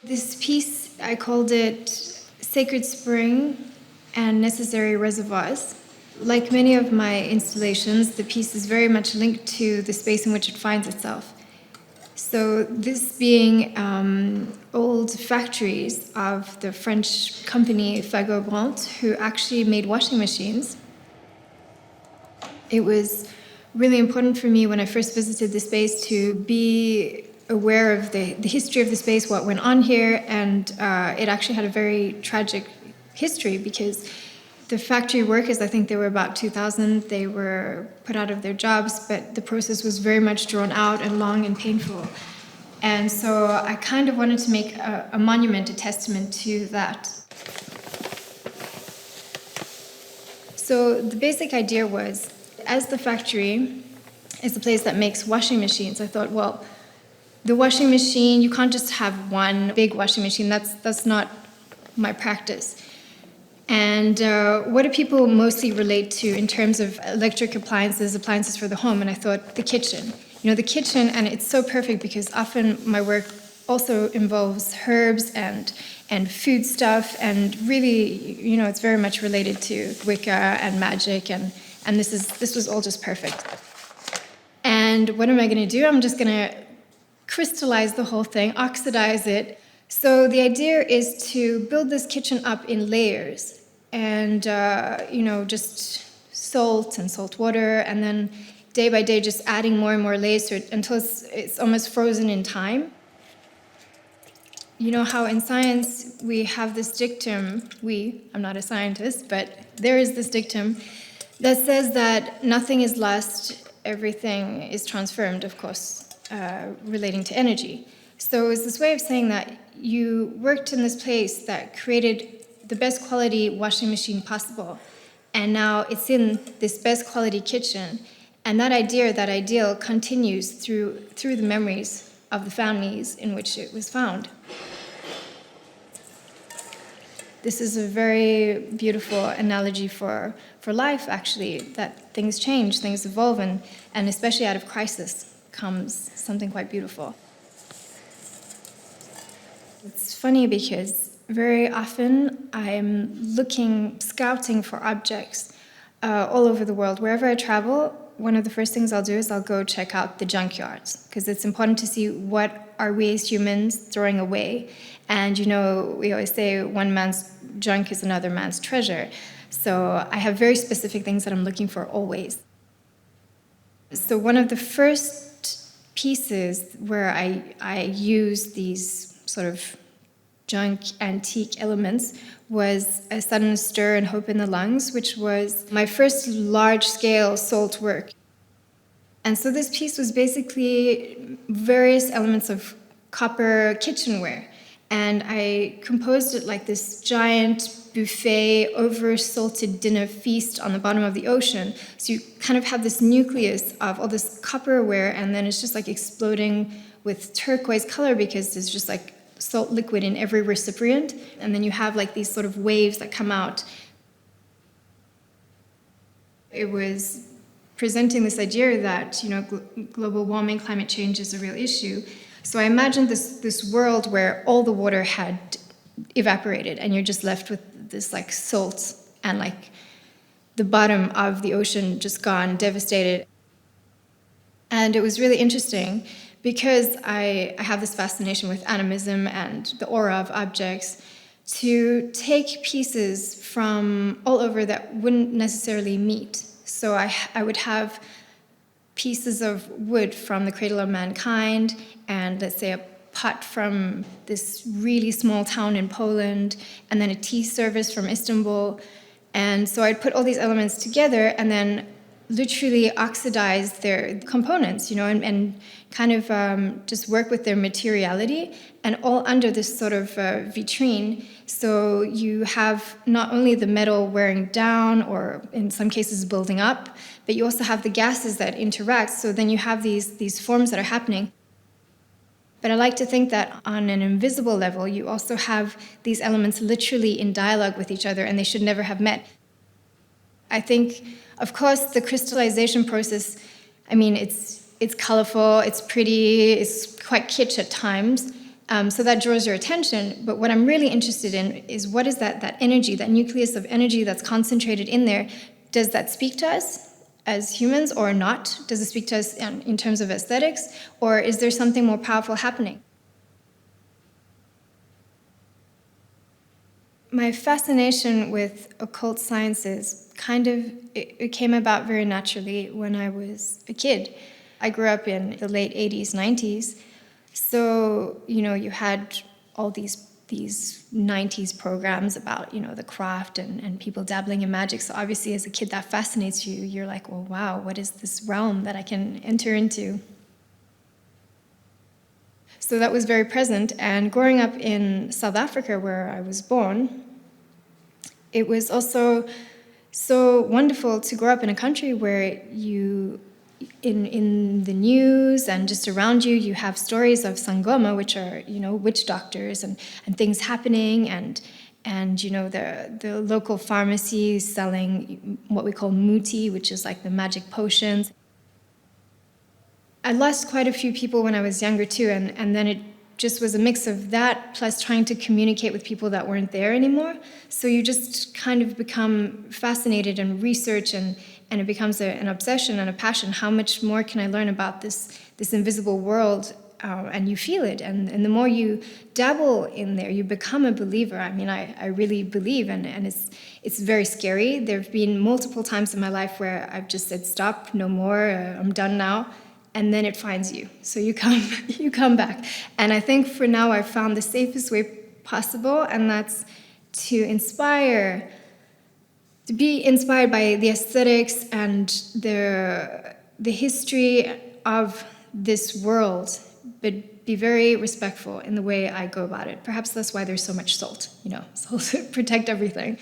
This piece, I called it Sacred Spring and Necessary Reservoirs. Like many of my installations, the piece is very much linked to the space in which it finds itself. So this being old factories of the French company Fagot-Brandt, who actually made washing machines. It was really important for me when I first visited the space to be aware of the history of the space, what went on here, and it actually had a very tragic history because the factory workers, I think there were about 2,000, they were put out of their jobs, but the process was very much drawn out and long and painful. And so I kind of wanted to make a monument, a testament to that. So the basic idea was, as the factory is a place that makes washing machines, I thought, well, the washing machine, you can't just have one big washing machine. That's not my practice. And what do people mostly relate to in terms of electric appliances for the home? And I thought, the kitchen. You know, the kitchen, and it's so perfect because often my work also involves herbs and food stuff, and really, you know, it's very much related to Wicca and magic, and this was all just perfect. And what am I going to do? I'm just going to crystallize the whole thing, oxidize it. So the idea is to build this kitchen up in layers, and you know, just salt and salt water, and then day by day just adding more and more layers to it until it's almost frozen in time. You know how in science we have this dictum, I'm not a scientist, but there is this dictum that says that nothing is lost, everything is transformed, of course, relating to energy. So it's this way of saying that you worked in this place that created the best quality washing machine possible, and now it's in this best quality kitchen, and that idea, that ideal continues through the memories of the families in which it was found. This is a very beautiful analogy for life, actually, that things change, things evolve, and especially out of crisis comes something quite beautiful. It's funny because very often I'm scouting for objects all over the world. Wherever I travel, one of the first things I'll do is I'll go check out the junkyards, because it's important to see what are we as humans throwing away. And you know, we always say one man's junk is another man's treasure. So I have very specific things that I'm looking for always. So one of the first pieces where I use these sort of junk antique elements was A Sudden Stir and Hope in the Lungs, which was my first large-scale salt work. And so this piece was basically various elements of copper kitchenware. And I composed it like this giant buffet, over-salted dinner feast on the bottom of the ocean. So you kind of have this nucleus of all this copperware, and then it's just like exploding with turquoise color because there's just like salt liquid in every recipient, and then you have like these sort of waves that come out. It was presenting this idea that, you know, global warming, climate change is a real issue. So I imagined this world where all the water had evaporated and you're just left with this like salt and like the bottom of the ocean just gone, devastated. And it was really interesting because I have this fascination with animism and the aura of objects, to take pieces from all over that wouldn't necessarily meet. So I would have pieces of wood from the Cradle of Mankind, and let's say a pot from this really small town in Poland, and then a tea service from Istanbul. And so I'd put all these elements together and then literally oxidize their components, you know, and kind of just work with their materiality, and all under this sort of vitrine. So you have not only the metal wearing down, or in some cases building up, but you also have the gases that interact. So then you have these forms that are happening. But I like to think that on an invisible level, you also have these elements literally in dialogue with each other, and they should never have met. I think, of course, the crystallization process, I mean, it's colorful, it's pretty, it's quite kitsch at times, So that draws your attention. But what I'm really interested in is what is that energy, that nucleus of energy that's concentrated in there. Does that speak to us as humans or not? Does it speak to us in terms of aesthetics? Or is there something more powerful happening? My fascination with occult sciences it came about very naturally when I was a kid. I grew up in the late 80s, 90s. So, you had all these 90s programs about, the craft and people dabbling in magic. So obviously as a kid that fascinates you. You're like, well, wow, what is this realm that I can enter into? So that was very present. And growing up in South Africa, where I was born, it was also so wonderful to grow up in a country where in the news and just around you have stories of sangoma, which are witch doctors and things happening, and the local pharmacies selling what we call muti, which is like the magic potions. I lost quite a few people when I was younger too, and then it just was a mix of that plus trying to communicate with people that weren't there anymore. So you just kind of become fascinated and research, and it becomes an obsession and a passion. How much more can I learn about this invisible world? And you feel it, and the more you dabble in there, you become a believer. I mean, I really believe, and it's very scary. There have been multiple times in my life where I've just said, stop, no more, I'm done now. And then it finds you. So you come back. And I think for now I've found the safest way possible, and that's to be inspired by the aesthetics and the history of this world, but be very respectful in the way I go about it. Perhaps that's why there's so much salt, salt to protect everything.